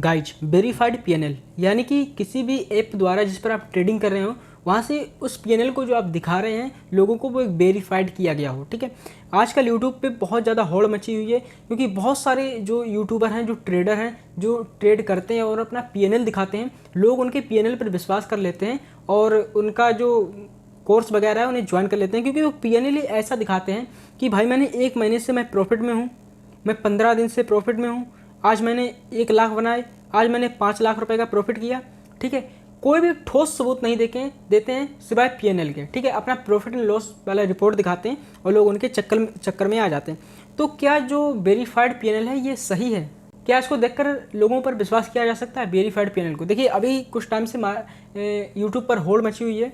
Guys verified PNL, यानी कि किसी भी ऐप द्वारा जिस पर आप ट्रेडिंग कर रहे हो वहाँ से उस पीएनएल को जो आप दिखा रहे हैं लोगों को वो एक वेरीफाइड किया गया हो। ठीक है, आजकल यूट्यूब पे बहुत ज़्यादा होड़ मची हुई है क्योंकि बहुत सारे जो यूट्यूबर हैं, जो ट्रेडर हैं, जो ट्रेड करते हैं और अपना पीएनएल दिखाते हैं, लोग उनके पीएनएल पर विश्वास कर लेते हैं और उनका जो कोर्स वगैरह है उन्हें ज्वाइन कर लेते हैं क्योंकि वो पीएनएल ही ऐसा दिखाते हैं कि भाई मैंने 1 महीने से मैं प्रॉफिट में हूँ, मैं 15 दिन से प्रॉफिट में हूँ, आज मैंने 1 लाख बनाए, आज मैंने 5 लाख रुपए का प्रॉफिट किया। ठीक है, कोई भी ठोस सबूत नहीं देते हैं सिवाय पीएनएल के। ठीक है, अपना प्रॉफिट एंड लॉस वाला रिपोर्ट दिखाते हैं और लोग उनके चक्कर में आ जाते हैं। तो क्या जो वेरीफाइड पीएनएल है ये सही है? क्या इसको देखकर लोगों पर विश्वास किया जा सकता है वेरीफाइड पीएनएल को? देखिए अभी कुछ टाइम से यूट्यूब पर होड़ मची हुई है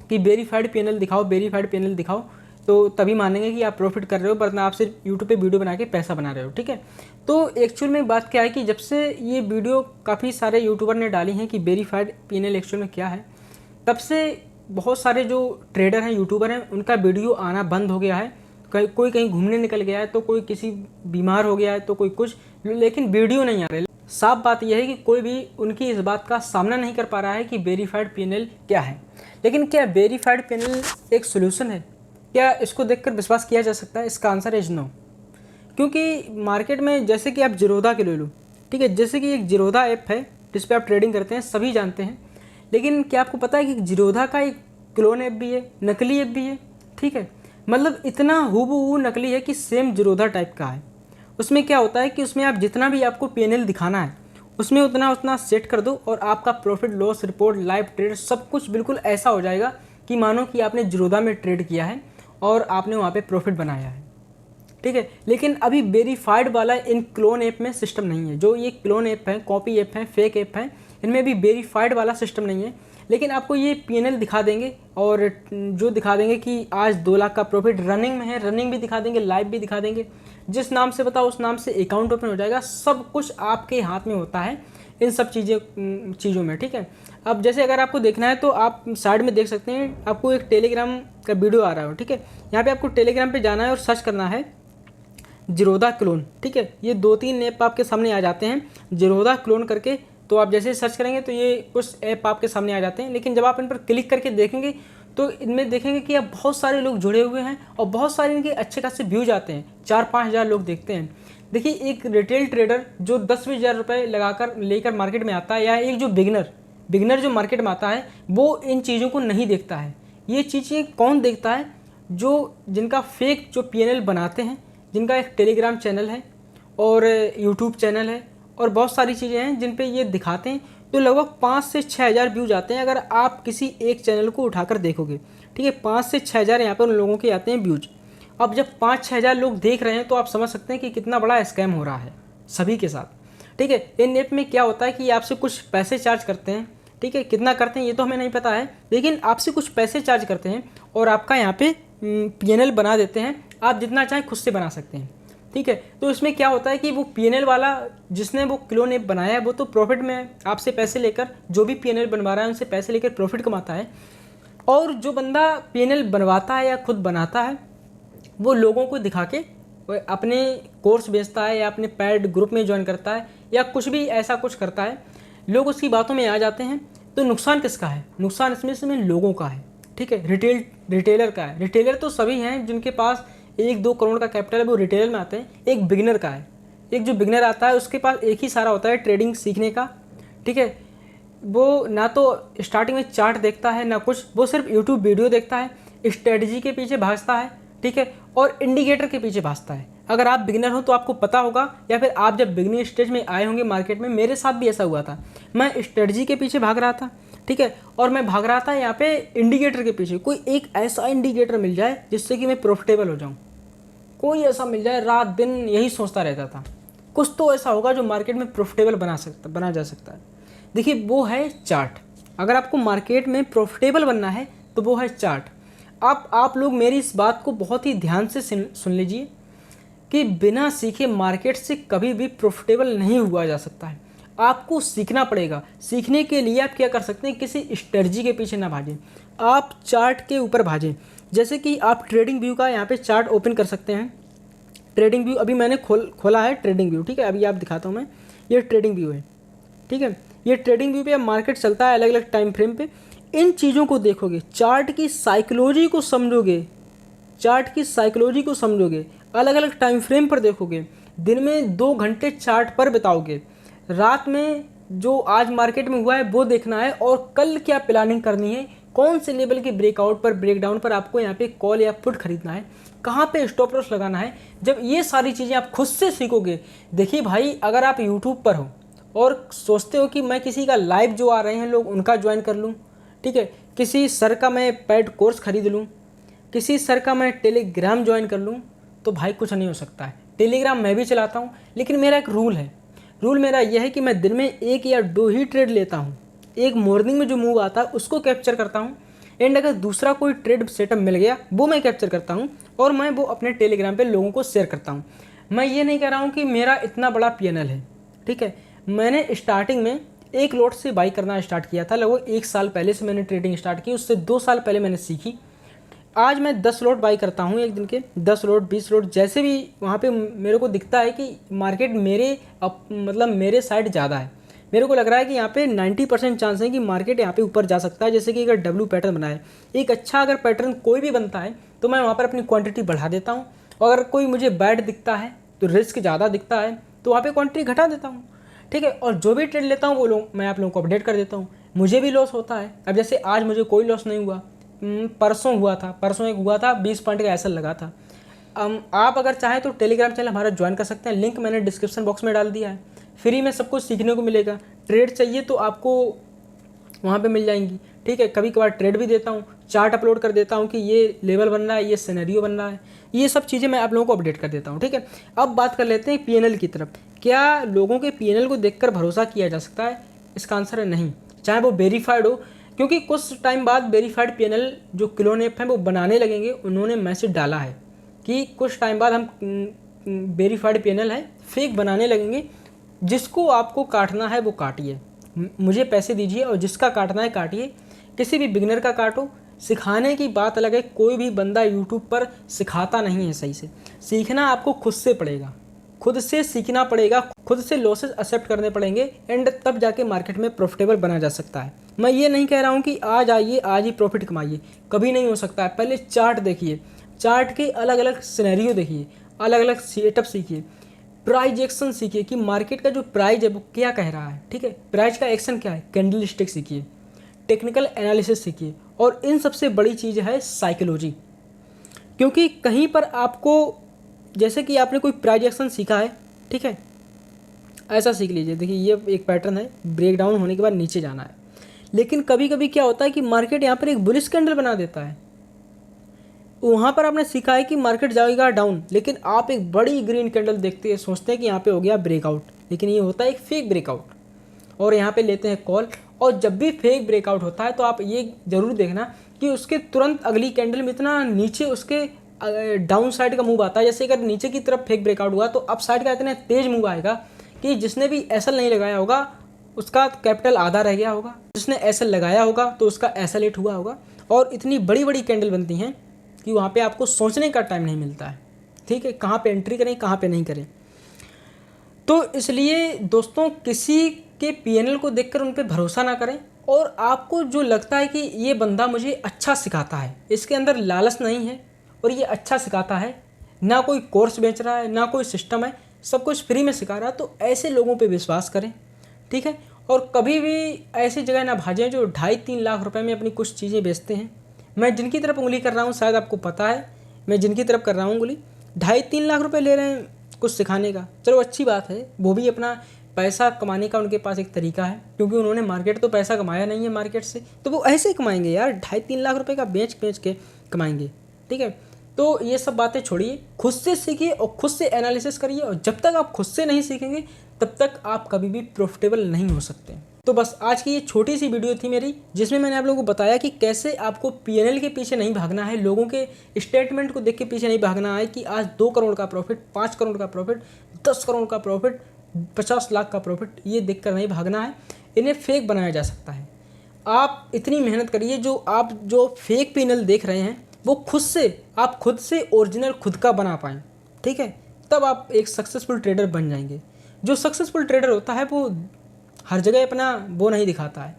कि वेरीफाइड पीएनएल दिखाओ, वेरीफाइड पीएनएल दिखाओ, तो तभी मानेंगे कि आप प्रॉफिट कर रहे हो, वरना आप सिर्फ यूट्यूब पे वीडियो बना के पैसा बना रहे हो। ठीक है, तो एक्चुअल में बात क्या है कि जब से ये वीडियो काफ़ी सारे यूट्यूबर ने डाली हैं कि वेरीफाइड पीएनएल एक्चुअल में क्या है, तब से बहुत सारे जो ट्रेडर हैं, यूट्यूबर हैं, उनका वीडियो आना बंद हो गया है। कोई कहीं घूमने निकल गया है, तो कोई किसी बीमार हो गया है, तो कोई कुछ, लेकिन वीडियो नहीं आ रहे। साफ बात यह है कि कोई भी उनकी इस बात का सामना नहीं कर पा रहा है कि वेरीफाइड पीएनएल क्या है। लेकिन क्या वेरीफाइड पीएनएल एक सोल्यूशन है? क्या इसको देखकर विश्वास किया जा सकता है? इसका आंसर इज नो। क्योंकि मार्केट में जैसे कि आप जीरोधा के ले लो, ठीक है, जैसे कि एक जीरोधा ऐप है जिस पे आप ट्रेडिंग करते हैं, सभी जानते हैं, लेकिन क्या आपको पता है कि जीरोधा का एक क्लोन ऐप भी है, नकली ऐप भी है। ठीक है, मतलब इतना हूबहू नकली है कि सेम जीरोधा टाइप का है। उसमें क्या होता है कि उसमें आप जितना भी आपको पीएनएल दिखाना है उसमें उतना सेट कर दो और आपका profit loss report, live trade, सब कुछ बिल्कुल ऐसा हो जाएगा कि मानो कि आपने जीरोधा में ट्रेड किया है और आपने वहाँ पे प्रॉफिट बनाया है। ठीक है, लेकिन अभी वेरीफाइड वाला इन क्लोन ऐप में सिस्टम नहीं है। जो ये क्लोन ऐप है, कॉपी ऐप है, फेक ऐप है, इनमें भी वेरीफाइड वाला सिस्टम नहीं है। लेकिन आपको ये पीएनएल दिखा देंगे और जो दिखा देंगे कि आज 2 लाख का प्रॉफिट रनिंग में है, रनिंग भी दिखा देंगे, लाइव भी दिखा देंगे। जिस नाम से बताओ उस नाम से अकाउंट ओपन हो जाएगा। सब कुछ आपके हाथ में होता है इन सब चीज़ों में। ठीक है, अब जैसे अगर आपको देखना है तो आप साइड में देख सकते हैं, आपको एक टेलीग्राम का वीडियो आ रहा है। ठीक है, यहाँ पे आपको टेलीग्राम पे जाना है और सर्च करना है जीरोधा क्लोन। ठीक है, ये 2-3 ऐप आपके सामने आ जाते हैं जीरोधा क्लोन करके। तो आप जैसे सर्च करेंगे तो ये कुछ ऐप आपके सामने आ जाते हैं, लेकिन जब आप इन पर क्लिक करके देखेंगे तो इनमें देखेंगे कि अब बहुत सारे लोग जुड़े हुए हैं और बहुत सारे इनके अच्छे खासे व्यूज आते हैं, 4-5 हज़ार लोग देखते हैं। देखिए एक रिटेल ट्रेडर जो 10-20 हज़ार रुपये लगाकर लेकर मार्केट में आता है, या एक जो बिगनर जो मार्केट में आता है, वो इन चीज़ों को नहीं देखता है। ये चीज़ें कौन देखता है? जिनका फेक जो पीएनएल बनाते हैं, जिनका एक टेलीग्राम चैनल है और यूट्यूब चैनल है और बहुत सारी चीज़ें हैं जिन पे ये दिखाते हैं, तो लगभग 5 से 6 हज़ार व्यूज आते हैं अगर आप किसी एक चैनल को उठाकर देखोगे। ठीक है, 5 से 6 हज़ार यहाँ पर उन लोगों के आते हैं व्यूज। अब जब 5-6 हज़ार लोग देख रहे हैं तो आप समझ सकते हैं कि कितना बड़ा स्कैम हो रहा है सभी के साथ। ठीक है, इन ऐप में क्या होता है कि आपसे कुछ पैसे चार्ज करते हैं। ठीक है, कितना करते हैं ये तो हमें नहीं पता है, लेकिन आपसे कुछ पैसे चार्ज करते हैं और आपका यहाँ पे पीएनएल बना देते हैं। आप जितना चाहें खुद से बना सकते हैं। ठीक है, तो इसमें क्या होता है कि वो पीएनएल वाला जिसने वो क्लोन ऐप बनाया है वो तो प्रॉफिट में आपसे पैसे लेकर, जो भी पीएनएल बनवा रहा है उनसे पैसे लेकर प्रॉफिट कमाता है, और जो बंदा पीएनएल बनवाता है या खुद बनाता है वो लोगों को दिखा के अपने कोर्स बेचता है या अपने पेड ग्रुप में ज्वाइन करता है या कुछ भी ऐसा कुछ करता है, लोग उसकी बातों में आ जाते हैं। तो नुकसान किसका है? नुकसान इसमें लोगों का है। ठीक है, रिटेलर का है। रिटेलर तो सभी हैं जिनके पास 1-2 करोड़ का कैपिटल है, वो रिटेलर में आते हैं। एक बिगिनर का है, एक जो बिगिनर आता है उसके पास एक ही सारा होता है ट्रेडिंग सीखने का। ठीक है, वो ना तो स्टार्टिंग में चार्ट देखता है ना कुछ, वो सिर्फ यूट्यूब वीडियो देखता है, स्ट्रेटजी के पीछे भागता है। ठीक है, और इंडिकेटर के पीछे भागता है। अगर आप बिगिनर हो तो आपको पता होगा, या फिर आप जब बिगिनिंग स्टेज में आए होंगे मार्केट में, मेरे साथ भी ऐसा हुआ था। मैं स्ट्रेटजी के पीछे भाग रहा था। ठीक है, और मैं भाग रहा था यहाँ पे इंडिकेटर के पीछे। कोई एक ऐसा इंडिकेटर मिल जाए जिससे कि मैं प्रॉफिटेबल हो जाऊँ, कोई ऐसा मिल जाए, रात दिन यही सोचता रहता था कुछ तो ऐसा होगा जो मार्केट में प्रॉफिटेबल बना जा सकता है। देखिए वो है चार्ट। अगर आपको मार्केट में प्रॉफिटेबल बनना है तो वो है चार्ट। आप लोग मेरी इस बात को बहुत ही ध्यान से सुन लीजिए कि बिना सीखे मार्केट से कभी भी प्रॉफिटेबल नहीं हुआ जा सकता है। आपको सीखना पड़ेगा। सीखने के लिए आप क्या कर सकते हैं, किसी स्ट्रेटजी के पीछे ना भागें, आप चार्ट के ऊपर भागें। जैसे कि आप ट्रेडिंग व्यू का यहाँ पे चार्ट ओपन कर सकते हैं। ट्रेडिंग व्यू अभी मैंने खोला है, ट्रेडिंग व्यू। ठीक है, अभी आप दिखाता हूँ मैं, ये ट्रेडिंग व्यू है। ठीक है। ये ट्रेडिंग व्यू पे मार्केट चलता है अलग अलग टाइम फ्रेम पे। इन चीज़ों को देखोगे, चार्ट की साइकोलॉजी को समझोगे, चार्ट की साइकोलॉजी को समझोगे, अलग अलग टाइम फ्रेम पर देखोगे, दिन में 2 घंटे चार्ट पर बिताओगे, रात में जो आज मार्केट में हुआ है वो देखना है, और कल क्या प्लानिंग करनी है, कौन से लेवल के ब्रेकआउट पर ब्रेकडाउन पर आपको यहाँ पे कॉल या पुट खरीदना है, कहाँ पे स्टॉप लॉस लगाना है। जब ये सारी चीज़ें आप खुद से सीखोगे, देखिए भाई अगर आप यूट्यूब पर हो और सोचते हो कि मैं किसी का लाइव जो आ रहे हैं लोग उनका ज्वाइन कर लूँ, ठीक है, किसी सर का मैं पेड कोर्स खरीद लूँ, किसी सर का मैं टेलीग्राम ज्वाइन कर लूँ, तो भाई कुछ नहीं हो सकता है। टेलीग्राम मैं भी चलाता हूँ, लेकिन मेरा एक रूल है। रूल मेरा यह है कि मैं दिन में 1 या 2 ही ट्रेड लेता हूँ। एक मॉर्निंग में जो मूव आता है उसको कैप्चर करता हूँ, एंड अगर दूसरा कोई ट्रेड सेटअप मिल गया वो मैं कैप्चर करता हूँ, और मैं वो अपने टेलीग्राम पे लोगों को शेयर करता हूँ। मैं ये नहीं कह रहा हूँ कि मेरा इतना बड़ा पीएनएल है, ठीक है। मैंने स्टार्टिंग में 1 लॉट से बाई करना स्टार्ट किया था, लगभग 1 साल पहले से मैंने ट्रेडिंग स्टार्ट की, उससे 2 साल पहले मैंने सीखी। आज मैं 10 लॉट बाई करता हूँ एक दिन के, 10 लॉट 20 लॉट, जैसे भी वहाँ पे मेरे को दिखता है कि मार्केट मतलब मेरे साइड ज़्यादा है, मेरे को लग रहा है कि यहाँ पे 90% चांस है कि मार्केट यहाँ पे ऊपर जा सकता है। जैसे कि अगर डब्ल्यू पैटर्न बना है, एक अच्छा अगर पैटर्न कोई भी बनता है तो मैं वहाँ पर अपनी क्वांटिटी बढ़ा देता हूँ, और अगर कोई मुझे बैड दिखता है तो रिस्क ज़्यादा दिखता है तो वहाँ पर क्वांटिटी घटा देता हूँ, ठीक है। और जो भी ट्रेड लेता हूँ वो लोग मैं आप लोगों को अपडेट कर देता हूँ। मुझे भी लॉस होता है, अब जैसे आज मुझे कोई लॉस नहीं हुआ, परसों हुआ था, परसों एक हुआ था 20 पॉइंट का ऐसा लगा था। आप अगर चाहें तो टेलीग्राम चैनल हमारा ज्वाइन कर सकते हैं, लिंक मैंने डिस्क्रिप्शन बॉक्स में डाल दिया है। फ्री में सब कुछ सीखने को मिलेगा। ट्रेड चाहिए तो आपको वहाँ पे मिल जाएंगी, ठीक है। कभी कभार ट्रेड भी देता हूँ, चार्ट अपलोड कर देता हूँ कि ये लेवल बन रहा है, ये सिनेरियो बन रहा है, ये सब चीज़ें मैं आप लोगों को अपडेट कर देता हूँ, ठीक है। अब बात कर लेते हैं पीएनएल की तरफ। क्या लोगों के पीएनएल को देखकर भरोसा किया जा सकता है? इसका आंसर है नहीं, चाहे वो वेरीफाइड हो, क्योंकि कुछ टाइम बाद वेरीफाइड पीएनएल जो क्लोन ऐप हैं वो बनाने लगेंगे। उन्होंने मैसेज डाला है कि कुछ टाइम बाद हम वेरीफाइड पीएनएल है फेक बनाने लगेंगे, जिसको आपको काटना है वो काटिए, मुझे पैसे दीजिए और जिसका काटना है काटिए। किसी भी बिगनर का काटो, सिखाने की बात अलग है, कोई भी बंदा यूट्यूब पर सिखाता नहीं है सही से। सीखना आपको खुद से पड़ेगा, खुद से सीखना पड़ेगा, खुद से लॉसेस एक्सेप्ट करने पड़ेंगे, एंड तब जाके मार्केट में प्रॉफिटेबल बना जा सकता है। मैं ये नहीं कह रहा हूँ कि आज आइए आज ही प्रॉफिट कमाइए, कभी नहीं हो सकता है। पहले चार्ट देखिए, चार्ट के अलग अलग सिनेरियो देखिए, अलग अलग सेटअप सीखिए, प्राइज एक्शन सीखिए कि मार्केट का जो प्राइस है वो क्या कह रहा है, ठीक है। प्राइस का एक्शन क्या है, कैंडल स्टिक सीखिए, टेक्निकल एनालिसिस सीखिए, और इन सबसे बड़ी चीज़ है साइकोलॉजी। क्योंकि कहीं पर आपको, जैसे कि आपने कोई प्राइज एक्शन सीखा है, ठीक है, ऐसा सीख लीजिए, देखिए ये एक पैटर्न है, ब्रेक डाउन होने के बाद नीचे जाना है, लेकिन कभी कभी क्या होता है कि मार्केट यहाँ पर एक बुलिश कैंडल बना देता है। वहाँ पर आपने सीखा है कि मार्केट जाएगा डाउन, लेकिन आप एक बड़ी ग्रीन कैंडल देखते हैं, सोचते हैं कि यहाँ पे हो गया ब्रेकआउट, लेकिन ये होता है एक फेक ब्रेकआउट, और यहाँ पे लेते हैं कॉल। और जब भी फेक ब्रेकआउट होता है तो आप ये ज़रूर देखना कि उसके तुरंत अगली कैंडल में इतना नीचे उसके डाउन साइड का मूव आता है। जैसे अगर नीचे की तरफ फेक ब्रेकआउट हुआ तो अप साइड का इतना तेज मूव आएगा कि जिसने भी एसएल नहीं लगाया होगा उसका कैपिटल आधा रह गया होगा, जिसने एसएल लगाया होगा तो उसका एसएल हिट हुआ होगा। और इतनी बड़ी बड़ी कैंडल बनती हैं कि वहाँ पे आपको सोचने का टाइम नहीं मिलता है, ठीक है, कहाँ पे एंट्री करें कहाँ पे नहीं करें। तो इसलिए दोस्तों किसी के पीएनएल को देखकर उन पे भरोसा ना करें, और आपको जो लगता है कि ये बंदा मुझे अच्छा सिखाता है, इसके अंदर लालच नहीं है और ये अच्छा सिखाता है, ना कोई कोर्स बेच रहा है ना कोई सिस्टम है, सब कुछ फ्री में सिखा रहा है, तो ऐसे लोगों पे विश्वास करें, ठीक है। और कभी भी ऐसी जगह ना भाजें जो 2.5-3 लाख रुपए में अपनी कुछ चीज़ें बेचते हैं। मैं जिनकी तरफ उंगली कर रहा हूँ शायद आपको पता है, मैं जिनकी तरफ कर रहा हूँ उंगली, 2.5-3 लाख रुपए ले रहे हैं कुछ सिखाने का। चलो अच्छी बात है, वो भी अपना पैसा कमाने का उनके पास एक तरीका है, क्योंकि उन्होंने मार्केट तो पैसा कमाया नहीं है मार्केट से, तो वो ऐसे ही कमाएंगे यार, 2.5-3 लाख रुपए का बेच के कमाएंगे, ठीक है। तो ये सब बातें छोड़िए, खुद से सीखिए और खुद से एनालिसिस करिए, और जब तक आप खुद से नहीं सीखेंगे तब तक आप कभी भी प्रॉफिटेबल नहीं हो सकते। तो बस आज की ये छोटी सी वीडियो थी मेरी, जिसमें मैंने आप लोगों को बताया कि कैसे आपको पीएनएल के पीछे नहीं भागना है, लोगों के स्टेटमेंट को देख के पीछे नहीं भागना है कि आज 2 करोड़ का प्रॉफिट, 5 करोड़ का प्रॉफिट, 10 करोड़ का प्रॉफिट, 50 लाख का प्रॉफिट, ये देख कर नहीं भागना है। इन्हें फेक बनाया जा सकता है। आप इतनी मेहनत करिए, जो फेक पीएनएल देख रहे हैं वो आप खुद से ओरिजिनल खुद का बना पाएँ, ठीक है, तब आप एक सक्सेसफुल ट्रेडर बन जाएंगे। जो सक्सेसफुल ट्रेडर होता है वो हर जगह अपना वो नहीं दिखाता है।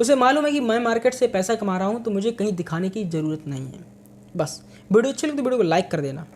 उसे मालूम है कि मैं मार्केट से पैसा कमा रहा हूँ, तो मुझे कहीं दिखाने की ज़रूरत नहीं है। बस वीडियो अच्छी लगी तो वीडियो को लाइक कर देना।